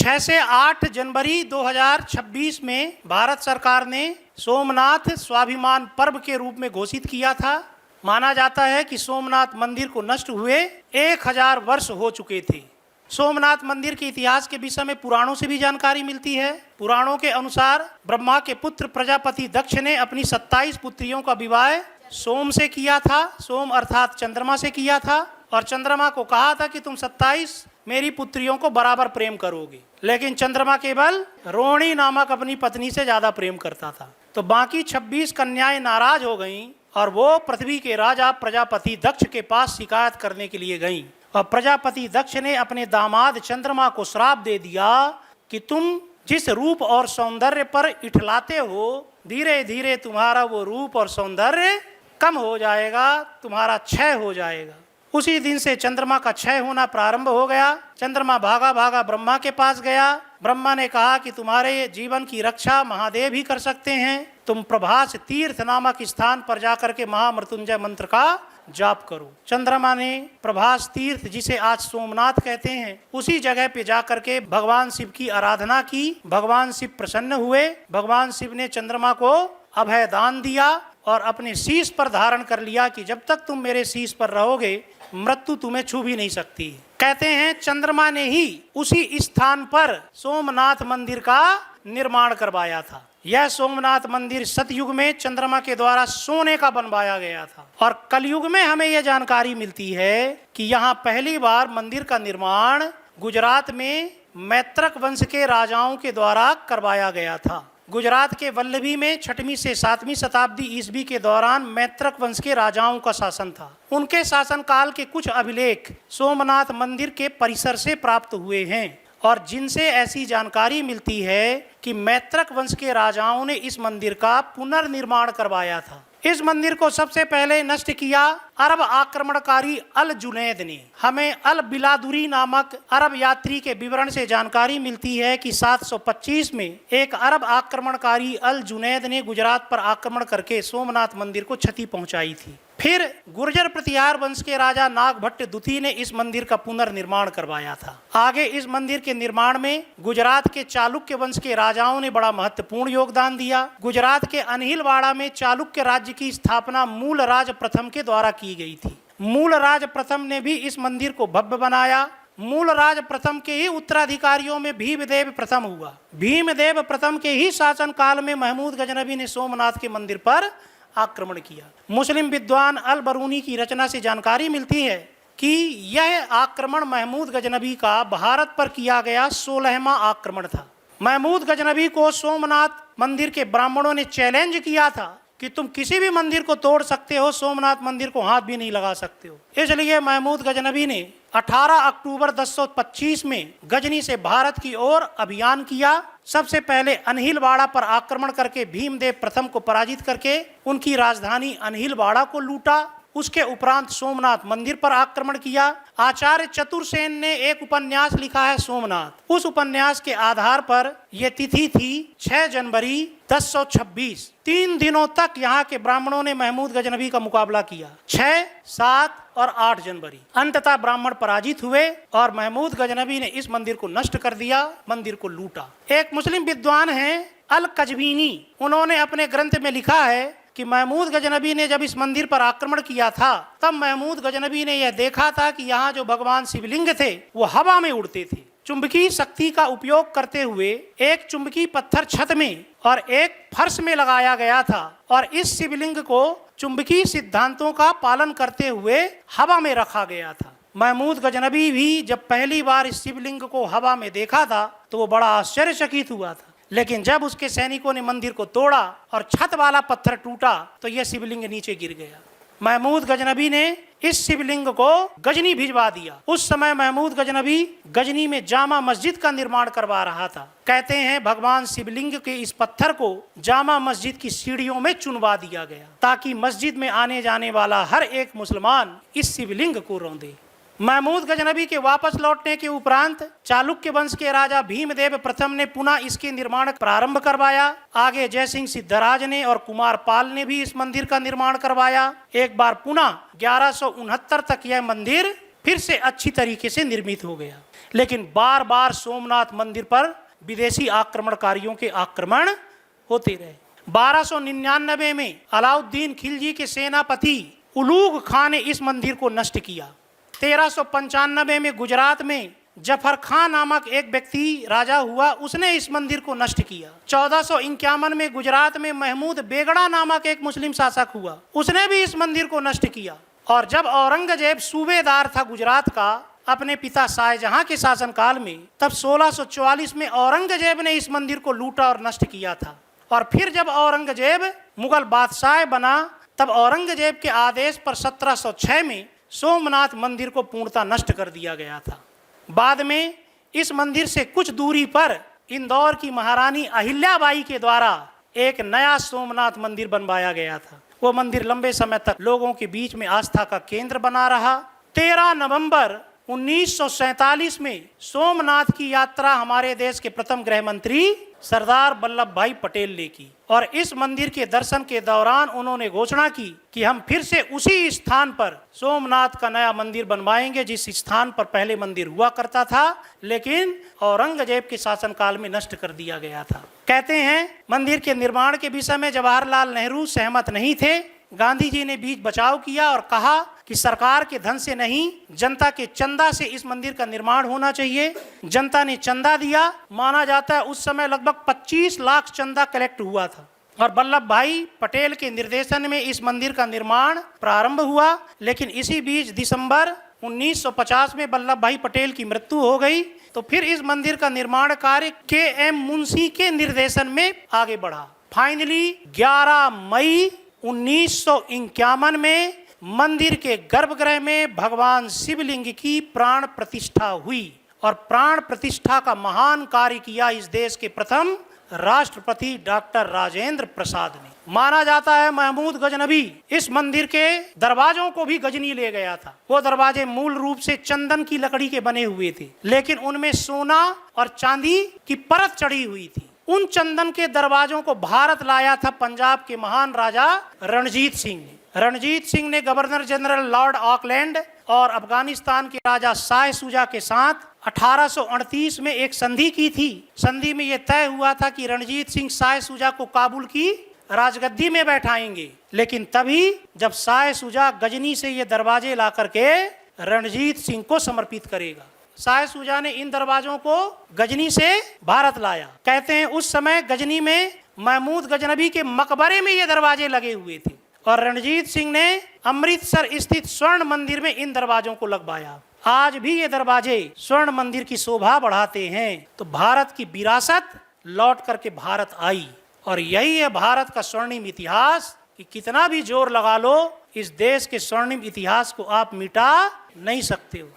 6 से 8 जनवरी 2026 में भारत सरकार ने सोमनाथ स्वाभिमान पर्व के रूप में घोषित किया था। माना जाता है कि सोमनाथ मंदिर को नष्ट हुए 1000 वर्ष हो चुके थे। सोमनाथ मंदिर के इतिहास के विषय में पुराणों से भी जानकारी मिलती है। पुराणों के अनुसार ब्रह्मा के पुत्र प्रजापति दक्ष ने अपनी 27 पुत्रियों का विवाह सोम से किया था। सोम अर्थात चंद्रमा से किया था और चंद्रमा को कहा था कि तुम 27 मेरी पुत्रियों को बराबर प्रेम करोगे, लेकिन चंद्रमा केवल रोहिणी नामक अपनी पत्नी से ज्यादा प्रेम करता था। तो बाकी 26 कन्याएं नाराज हो गईं और वो पृथ्वी के राजा प्रजापति दक्ष के पास शिकायत करने के लिए गईं। और प्रजापति दक्ष ने अपने दामाद चंद्रमा को श्राप दे दिया कि तुम जिस रूप और सौंदर्य पर इठलाते हो, धीरे धीरे तुम्हारा वो रूप और सौंदर्य कम हो जाएगा, तुम्हारा क्षय हो जाएगा। उसी दिन से चंद्रमा का क्षय होना प्रारंभ हो गया। चंद्रमा भागा भागा ब्रह्मा के पास गया। ब्रह्मा ने कहा कि तुम्हारे जीवन की रक्षा महादेव ही कर सकते हैं, तुम प्रभास तीर्थ नामक स्थान पर जाकर के महामृत्युंजय मंत्र का जाप करो। चंद्रमा ने प्रभास तीर्थ, जिसे आज सोमनाथ कहते हैं, उसी जगह पे जाकर के भगवान शिव की आराधना की। भगवान शिव प्रसन्न हुए। भगवान शिव ने चंद्रमा को अभय दान दिया और अपने शीश पर धारण कर लिया कि जब तक तुम मेरे शीश पर रहोगे मृत्यु तुम्हें छू भी नहीं सकती। कहते हैं चंद्रमा ने ही उसी स्थान पर सोमनाथ मंदिर का निर्माण करवाया था। यह सोमनाथ मंदिर सतयुग में चंद्रमा के द्वारा सोने का बनवाया गया था और कलयुग में हमें यह जानकारी मिलती है कि यहाँ पहली बार मंदिर का निर्माण गुजरात में मैत्रक वंश के राजाओं के द्वारा करवाया गया था। गुजरात के वल्लभी में 6वीं से 7वीं शताब्दी ईस्वी के दौरान मैत्रक वंश के राजाओं का शासन था। उनके शासनकाल के कुछ अभिलेख सोमनाथ मंदिर के परिसर से प्राप्त हुए हैं और जिनसे ऐसी जानकारी मिलती है कि मैत्रक वंश के राजाओं ने इस मंदिर का पुनर्निर्माण करवाया था। इस मंदिर को सबसे पहले नष्ट किया अरब आक्रमणकारी अल जुनैद ने। हमें अल बिलादुरी नामक अरब यात्री के विवरण से जानकारी मिलती है कि 725 में एक अरब आक्रमणकारी अल जुनैद ने गुजरात पर आक्रमण करके सोमनाथ मंदिर को क्षति पहुंचाई थी। फिर गुर्जर प्रतिहार वंश के राजा नागभट्ट द्वितीय ने इस मंदिर का पुनर्निर्माण करवाया था। आगे इस मंदिर के निर्माण में गुजरात के चालुक्य वंश के राजाओं ने बड़ा महत्वपूर्ण योगदान दिया। गुजरात के अनहिलवाड़ा में चालुक्य राज्य की स्थापना मूलराज प्रथम के द्वारा की गई थी। मूलराज प्रथम ने भी इस मंदिर को भव्य बनाया। मूलराज प्रथम के ही उत्तराधिकारियों में भीमदेव प्रथम हुआ। भीमदेव प्रथम के ही शासन काल में महमूद गजनबी ने सोमनाथ के मंदिर पर आक्रमण किया। मुस्लिम विद्वान अल बरूनी की रचना से जानकारी मिलती है कि यह आक्रमण महमूद गजनबी का भारत पर किया गया 16वां आक्रमण था। महमूद गजनबी को सोमनाथ मंदिर के ब्राह्मणों ने चैलेंज किया था कि तुम किसी भी मंदिर को तोड़ सकते हो, सोमनाथ मंदिर को हाथ भी नहीं लगा सकते हो। इसलिए महमूद गजनबी ने 18 अक्टूबर 1025 में गजनी से भारत की ओर अभियान किया। सबसे पहले अनहिलवाड़ा पर आक्रमण करके भीमदेव प्रथम को पराजित करके उनकी राजधानी अनहिलवाड़ा को लूटा। उसके उपरांत सोमनाथ मंदिर पर आक्रमण किया। आचार्य चतुर्सेन ने एक उपन्यास लिखा है सोमनाथ। उस उपन्यास के आधार पर यह तिथि थी 6 जनवरी 1026। 3 दिनों तक यहाँ के ब्राह्मणों ने महमूद गजनबी का मुकाबला किया। 6, 7 और 8 जनवरी अंततः ब्राह्मण पराजित हुए और महमूद गजनबी ने इस मंदिर को नष्ट कर दिया, मंदिर को लूटा। एक मुस्लिम विद्वान है अल कजवीनी, उन्होंने अपने ग्रंथ में लिखा है कि महमूद गजनबी ने जब इस मंदिर पर आक्रमण किया था तब महमूद गजनबी ने यह देखा था कि यहाँ जो भगवान शिवलिंग थे वो हवा में उड़ते थे। चुंबकीय शक्ति का उपयोग करते हुए एक चुंबकीय पत्थर छत में और एक फर्श में लगाया गया था और इस शिवलिंग को चुंबकीय सिद्धांतों का पालन करते हुए हवा में रखा गया था। महमूद गजनबी भी जब पहली बार इस शिवलिंग को हवा में देखा था तो वो बड़ा आश्चर्यचकित हुआ था, लेकिन जब उसके सैनिकों ने मंदिर को तोड़ा और छत वाला पत्थर टूटा तो यह शिवलिंग नीचे गिर गया। महमूद गजनबी ने इस शिवलिंग को गजनी भिजवा दिया। उस समय महमूद गजनबी गजनी में जामा मस्जिद का निर्माण करवा रहा था। कहते हैं भगवान शिवलिंग के इस पत्थर को जामा मस्जिद की सीढ़ियों में चुनवा दिया गया ताकि मस्जिद में आने जाने वाला हर एक मुसलमान इस शिवलिंग को रौंदे। महमूद गजनबी के वापस लौटने के उपरांत चालुक्य वंश के राजा भीमदेव प्रथम ने पुनः इसके निर्माण प्रारंभ करवाया। आगे जयसिंह सिद्धराज ने और कुमार पाल ने भी इस मंदिर का निर्माण करवाया। एक बार पुनः 1169 तक यह मंदिर फिर से अच्छी तरीके से निर्मित हो गया। लेकिन बार बार सोमनाथ मंदिर पर विदेशी आक्रमणकारियों के आक्रमण होते रहे। 1299 में अलाउद्दीन खिलजी के सेनापति उलूग खान ने इस मंदिर को नष्ट किया। 1395 में गुजरात में जफर खान नामक एक व्यक्ति राजा हुआ, उसने इस मंदिर को नष्ट किया। 1451 में गुजरात में महमूद बेगड़ा नामक एक मुस्लिम शासक हुआ, उसने भी इस मंदिर को नष्ट किया। और जब औरंगजेब सूबेदार था गुजरात का अपने पिता शाहजहां के शासनकाल में, तब 1644 में औरंगजेब ने इस मंदिर को लूटा और नष्ट किया था। और फिर जब औरंगजेब मुगल बादशाह बना, तब औरंगजेब के आदेश पर 1706 में सोमनाथ मंदिर को पूर्णतः नष्ट कर दिया गया था। बाद में इस मंदिर से कुछ दूरी पर इंदौर की महारानी अहिल्याबाई के द्वारा एक नया सोमनाथ मंदिर बनवाया गया था। वो मंदिर लंबे समय तक लोगों के बीच में आस्था का केंद्र बना रहा। 13 नवंबर 1947 में सोमनाथ की यात्रा हमारे देश के प्रथम गृह मंत्री सरदार वल्लभ भाई पटेल ने की। और इस मंदिर के दर्शन के दौरान उन्होंने घोषणा की कि हम फिर से उसी स्थान पर सोमनाथ का नया मंदिर बनवाएंगे जिस स्थान पर पहले मंदिर हुआ करता था, लेकिन औरंगजेब के शासनकाल में नष्ट कर दिया गया था। कहते हैं मंदिर के निर्माण के विषय में जवाहरलाल नेहरू सहमत नहीं थे। गांधी जी ने बीच बचाव किया और कहा कि सरकार के धन से नहीं, जनता के चंदा से इस मंदिर का निर्माण होना चाहिए। जनता ने चंदा दिया। माना जाता है उस समय लगभग 25 लाख चंदा कलेक्ट हुआ था और वल्लभ भाई पटेल के निर्देशन में इस मंदिर का निर्माण प्रारंभ हुआ। लेकिन इसी बीच दिसंबर 1950 में वल्लभ भाई पटेल की मृत्यु हो गई। तो फिर इस मंदिर का निर्माण कार्य के.एम. मुंशी के निर्देशन में आगे बढ़ा। फाइनली 11 मई 1951 में मंदिर के गर्भगृह में भगवान शिवलिंग की प्राण प्रतिष्ठा हुई। और प्राण प्रतिष्ठा का महान कार्य किया इस देश के प्रथम राष्ट्रपति डॉक्टर राजेंद्र प्रसाद ने। माना जाता है महमूद गजनबी इस मंदिर के दरवाजों को भी गजनी ले गया था। वो दरवाजे मूल रूप से चंदन की लकड़ी के बने हुए थे, लेकिन उनमें सोना और चांदी की परत चढ़ी हुई थी। उन चंदन के दरवाजों को भारत लाया था पंजाब के महान राजा रणजीत सिंह ने। रणजीत सिंह ने गवर्नर जनरल लॉर्ड ऑकलैंड और अफगानिस्तान के राजा शाह शुजा के साथ 1838 में एक संधि की थी। संधि में यह तय हुआ था कि रणजीत सिंह शाह शुजा को काबुल की राजगद्दी में बैठाएंगे। लेकिन तभी जब शाह शुजा गजनी से ये दरवाजे ला करके रणजीत सिंह को समर्पित करेगा। शाह शुजा ने इन दरवाजों को गजनी से भारत लाया। कहते हैं उस समय गजनी में महमूद गजनबी के मकबरे में ये दरवाजे लगे हुए थे और रणजीत सिंह ने अमृतसर स्थित स्वर्ण मंदिर में इन दरवाजों को लगवाया। आज भी ये दरवाजे स्वर्ण मंदिर की शोभा बढ़ाते हैं। तो भारत की विरासत लौट करके भारत आई और यही है भारत का स्वर्णिम इतिहास कि कितना भी जोर लगा लो, इस देश के स्वर्णिम इतिहास को आप मिटा नहीं सकते हो।